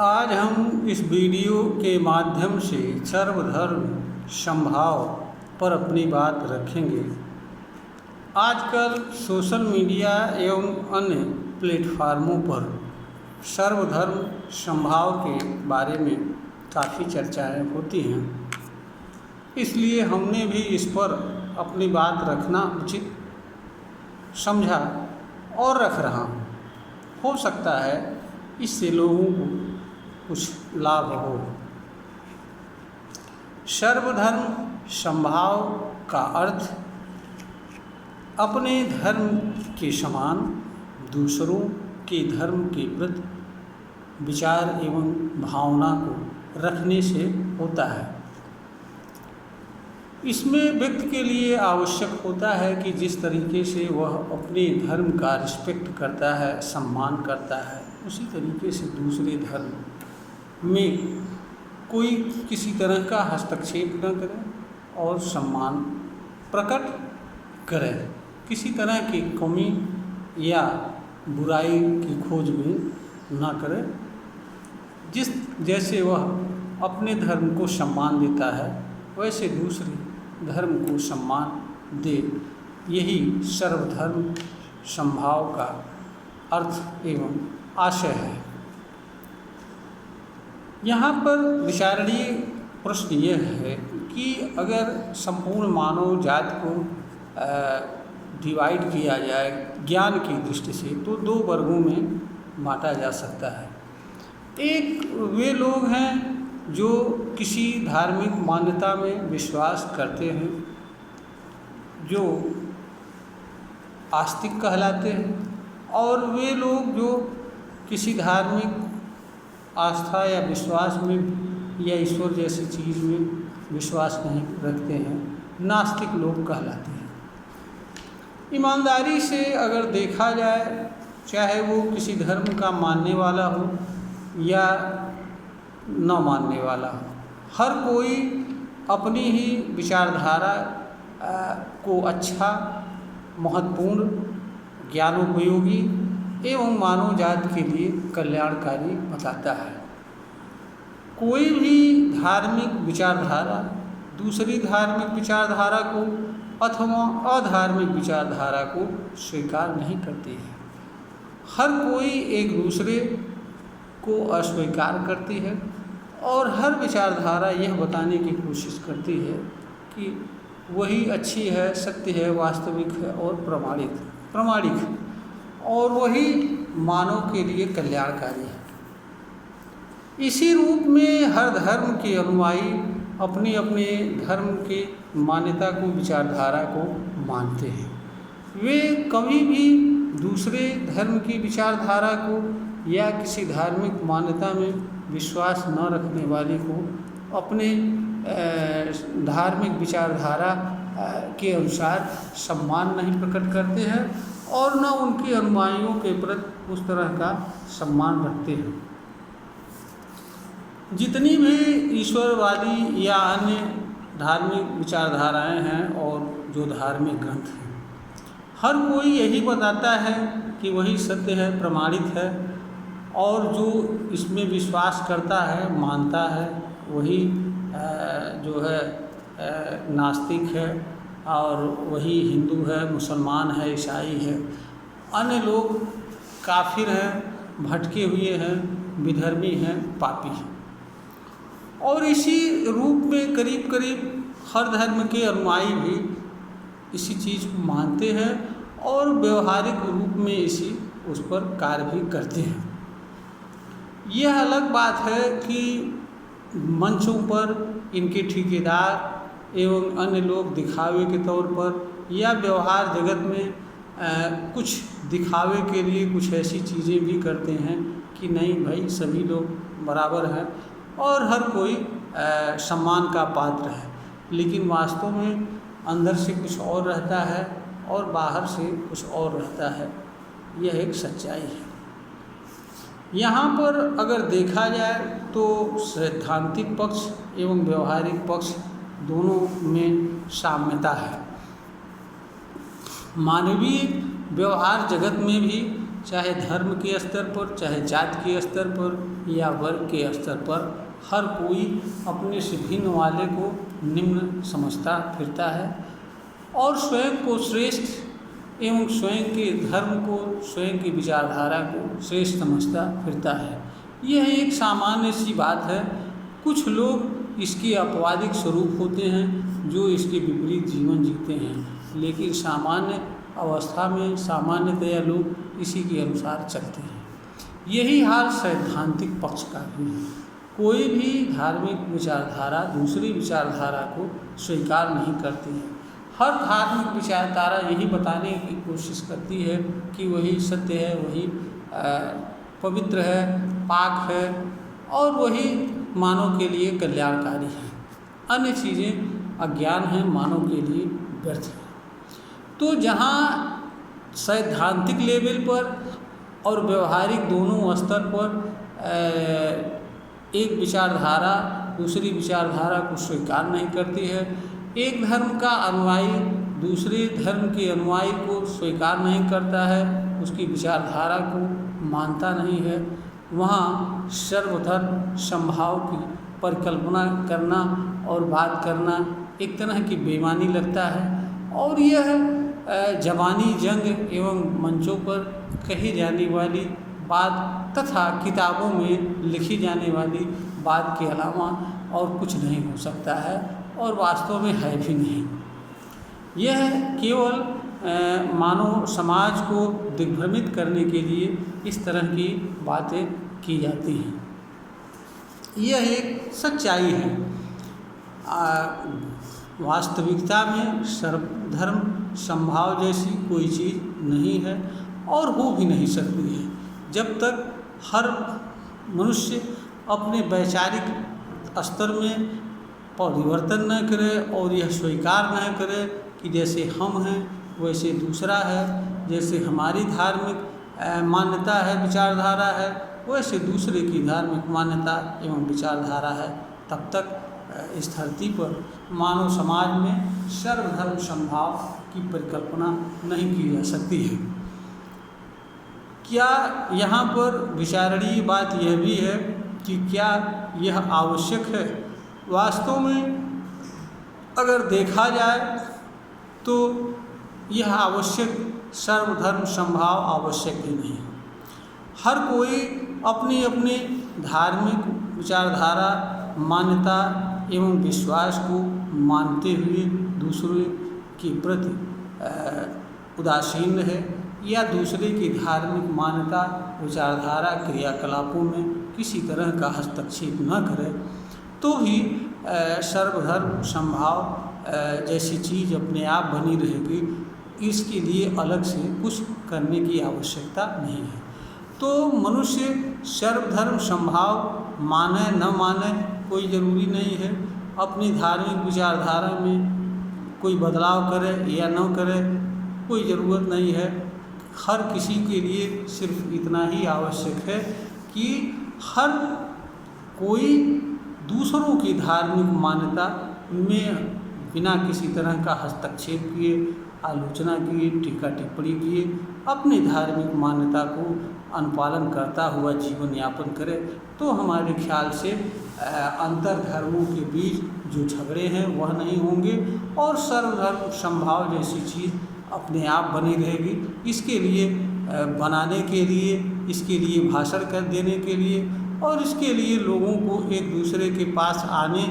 आज हम इस वीडियो के माध्यम से सर्वधर्म समभाव पर अपनी बात रखेंगे। आजकल सोशल मीडिया एवं अन्य प्लेटफार्मों पर सर्वधर्म समभाव के बारे में काफ़ी चर्चाएं होती हैं, इसलिए हमने भी इस पर अपनी बात रखना उचित समझा और रख रहा हूँ। हो सकता है इससे लोगों को कुछ लाभ हो। सर्वधर्म समभाव का अर्थ अपने धर्म के समान दूसरों के धर्म के प्रति विचार एवं भावना को रखने से होता है। इसमें व्यक्ति के लिए आवश्यक होता है कि जिस तरीके से वह अपने धर्म का रिस्पेक्ट करता है, सम्मान करता है, उसी तरीके से दूसरे धर्म में कोई किसी तरह का हस्तक्षेप न करे और सम्मान प्रकट करे, किसी तरह की कमी या बुराई की खोज भी न करे। जैसे वह अपने धर्म को सम्मान देता है, वैसे दूसरे धर्म को सम्मान दे। यही सर्वधर्म समभाव का अर्थ एवं आशय है। यहाँ पर विचारणीय प्रश्न यह है कि अगर संपूर्ण मानव जाति को डिवाइड किया जाए ज्ञान की दृष्टि से, तो दो वर्गों में बांटा जा सकता है। एक वे लोग हैं जो किसी धार्मिक मान्यता में विश्वास करते हैं, जो आस्तिक कहलाते हैं, और वे लोग जो किसी धार्मिक आस्था या विश्वास में या ईश्वर जैसी चीज़ में विश्वास नहीं रखते हैं, नास्तिक लोग कहलाते हैं। ईमानदारी से अगर देखा जाए, चाहे वो किसी धर्म का मानने वाला हो या न मानने वाला हो, हर कोई अपनी ही विचारधारा को अच्छा, महत्वपूर्ण, ज्ञानोपयोगी एवं मानव जाति के लिए कल्याणकारी बताता है। कोई भी धार्मिक विचारधारा दूसरी धार्मिक विचारधारा को अथवा अधार्मिक विचारधारा को स्वीकार नहीं करती है। हर कोई एक दूसरे को अस्वीकार करती है और हर विचारधारा यह बताने की कोशिश करती है कि वही अच्छी है, सत्य है, वास्तविक है और प्रमाणिक है, और वही मानव के लिए कल्याणकारी है। इसी रूप में हर धर्म के अनुयायी अपने अपने धर्म के मान्यता को, विचारधारा को मानते हैं। वे कभी भी दूसरे धर्म की विचारधारा को या किसी धार्मिक मान्यता में विश्वास न रखने वाले को अपने धार्मिक विचारधारा के अनुसार सम्मान नहीं प्रकट करते हैं और न उनके अनुयायियों के प्रति उस तरह का सम्मान रखते हैं। जितनी भी ईश्वरवादी या अन्य धार्मिक विचारधाराएं हैं और जो धार्मिक ग्रंथ हैं, हर कोई यही बताता है कि वही सत्य है, प्रमाणित है, और जो इसमें विश्वास करता है, मानता है, वही जो है नास्तिक है, और वही हिंदू है, मुसलमान है, ईसाई है। अन्य लोग काफिर हैं, भटके हुए हैं, विधर्मी हैं, पापी हैं। और इसी रूप में करीब करीब हर धर्म के अनुयायी भी इसी चीज़ को मानते हैं और व्यवहारिक रूप में उस पर कार्य भी करते हैं। यह अलग बात है कि मंचों पर इनके ठेकेदार एवं अन्य लोग दिखावे के तौर पर या व्यवहार जगत में कुछ दिखावे के लिए कुछ ऐसी चीज़ें भी करते हैं कि नहीं भाई, सभी लोग बराबर हैं और हर कोई सम्मान का पात्र है, लेकिन वास्तव में अंदर से कुछ और रहता है और बाहर से कुछ और रहता है। यह एक सच्चाई है। यहाँ पर अगर देखा जाए तो सैद्धांतिक पक्ष एवं व्यवहारिक पक्ष दोनों में साम्यता है। मानवीय व्यवहार जगत में भी चाहे धर्म के स्तर पर, चाहे जाति के स्तर पर या वर्ग के स्तर पर, हर कोई अपने से भिन्न वाले को निम्न समझता फिरता है और स्वयं को श्रेष्ठ एवं स्वयं के धर्म को, स्वयं की विचारधारा को श्रेष्ठ समझता फिरता है। यह एक सामान्य सी बात है। कुछ लोग इसके अपवादिक स्वरूप होते हैं जो इसके विपरीत जीवन जीते हैं, लेकिन सामान्य अवस्था में सामान्यतया लोग इसी के अनुसार चलते हैं। यही हाल सैद्धांतिक पक्ष का भी है। कोई भी धार्मिक विचारधारा दूसरी विचारधारा को स्वीकार नहीं करती है। हर धार्मिक विचारधारा यही बताने की कोशिश करती है कि वही सत्य है, वही पवित्र है, पाक है और वही मानव के लिए कल्याणकारी है। अन्य चीज़ें अज्ञान हैं, मानव के लिए व्यर्थ है। तो जहाँ सैद्धांतिक लेवल पर और व्यवहारिक दोनों स्तर पर एक विचारधारा दूसरी विचारधारा को स्वीकार नहीं करती है, एक धर्म का अनुयायी दूसरे धर्म के अनुयायी को स्वीकार नहीं करता है, उसकी विचारधारा को मानता नहीं है, वहाँ सर्वधर्म समभाव की परिकल्पना करना और बात करना एक तरह की बेईमानी लगता है। और यह ज़बानी जंग एवं मंचों पर कही जाने वाली बात तथा किताबों में लिखी जाने वाली बात के अलावा और कुछ नहीं हो सकता है और वास्तव में है भी नहीं। यह केवल मानव समाज को दिग्भ्रमित करने के लिए इस तरह की बातें की जाती हैं। यह एक सच्चाई है। वास्तविकता में सर्वधर्म समभाव जैसी कोई चीज़ नहीं है और हो भी नहीं सकती है जब तक हर मनुष्य अपने वैचारिक स्तर में परिवर्तन न करे और यह स्वीकार न करे कि जैसे हम हैं वैसे दूसरा है, जैसे हमारी धार्मिक मान्यता है, विचारधारा है, वैसे दूसरे की धार्मिक मान्यता एवं विचारधारा है। तब तक इस धरती पर मानव समाज में सर्वधर्म समभाव की परिकल्पना नहीं की जा सकती है। क्या यहाँ पर विचारणीय बात यह भी है कि क्या यह आवश्यक है? वास्तव में अगर देखा जाए तो यह आवश्यक सर्वधर्म समभाव आवश्यक ही नहीं है। हर कोई अपनी अपनी धार्मिक विचारधारा, मान्यता एवं विश्वास को मानते हुए दूसरे के प्रति उदासीन है या दूसरे की धार्मिक मान्यता, विचारधारा, क्रियाकलापों में किसी तरह का हस्तक्षेप न करे, तो ही सर्वधर्म समभाव जैसी चीज़ अपने आप बनी रहेगी। इसके लिए अलग से कुछ करने की आवश्यकता नहीं है। तो मनुष्य सर्वधर्म समभाव माने न माने कोई ज़रूरी नहीं है। अपनी धार्मिक विचारधारा में कोई बदलाव करे या न करे कोई ज़रूरत नहीं है। हर किसी के लिए सिर्फ इतना ही आवश्यक है कि हर कोई दूसरों की धार्मिक मान्यता में बिना किसी तरह का हस्तक्षेप किए, आलोचना किए, टीका टिप्पणी किए अपनी धार्मिक मान्यता को अनुपालन करता हुआ जीवन यापन करे, तो हमारे ख्याल से अंतर धर्मों के बीच जो झगड़े हैं वह नहीं होंगे और सर्वधर्म समभाव जैसी चीज़ अपने आप बनी रहेगी। इसके लिए बनाने के लिए, इसके लिए भाषण कर देने के लिए और इसके लिए लोगों को एक दूसरे के पास आने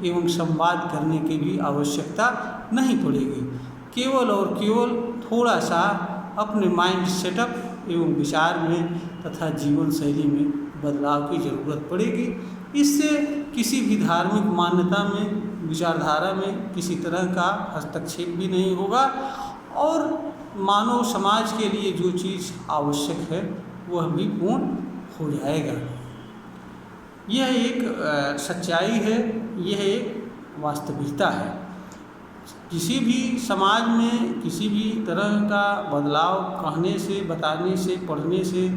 एवं संवाद करने की भी आवश्यकता नहीं पड़ेगी। केवल और केवल थोड़ा सा अपने माइंड सेटअप एवं विचार में तथा जीवन शैली में बदलाव की ज़रूरत पड़ेगी। इससे किसी भी धार्मिक मान्यता में, विचारधारा में किसी तरह का हस्तक्षेप भी नहीं होगा और मानव समाज के लिए जो चीज़ आवश्यक है वह भी पूर्ण हो जाएगा। यह एक सच्चाई है, यह एक वास्तविकता है। किसी भी समाज में किसी भी तरह का बदलाव कहने से, बताने से, पढ़ने से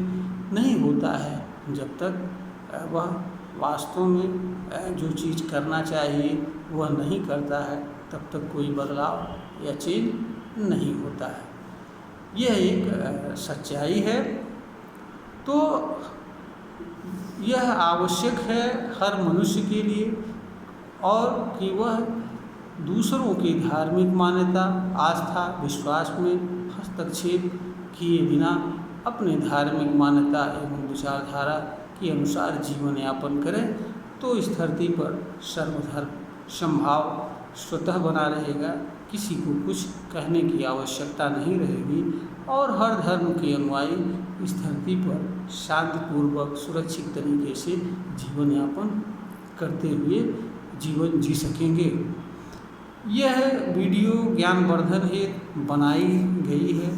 नहीं होता है जब तक वह वास्तव में जो चीज़ करना चाहिए वह नहीं करता है, तब तक कोई बदलाव या चेंज नहीं होता है। यह एक सच्चाई है तो यह आवश्यक है हर मनुष्य के लिए, और कि वह दूसरों की धार्मिक मान्यता, आस्था, विश्वास में हस्तक्षेप किए बिना अपने धार्मिक मान्यता एवं विचारधारा के अनुसार जीवन यापन करें, तो इस धरती पर सर्वधर्म समभाव स्वतः बना रहेगा। किसी को कुछ कहने की आवश्यकता नहीं रहेगी और हर धर्म के अनुयायी इस धरती पर शांतिपूर्वक सुरक्षित तरीके से जीवन यापन करते हुए जीवन जी सकेंगे। यह वीडियो ज्ञानवर्धन हेतु बनाई गई है।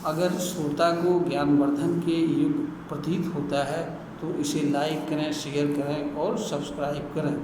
अगर श्रोता को ज्ञानवर्धन के युग प्रतीत होता है तो इसे लाइक करें, शेयर करें और सब्सक्राइब करें।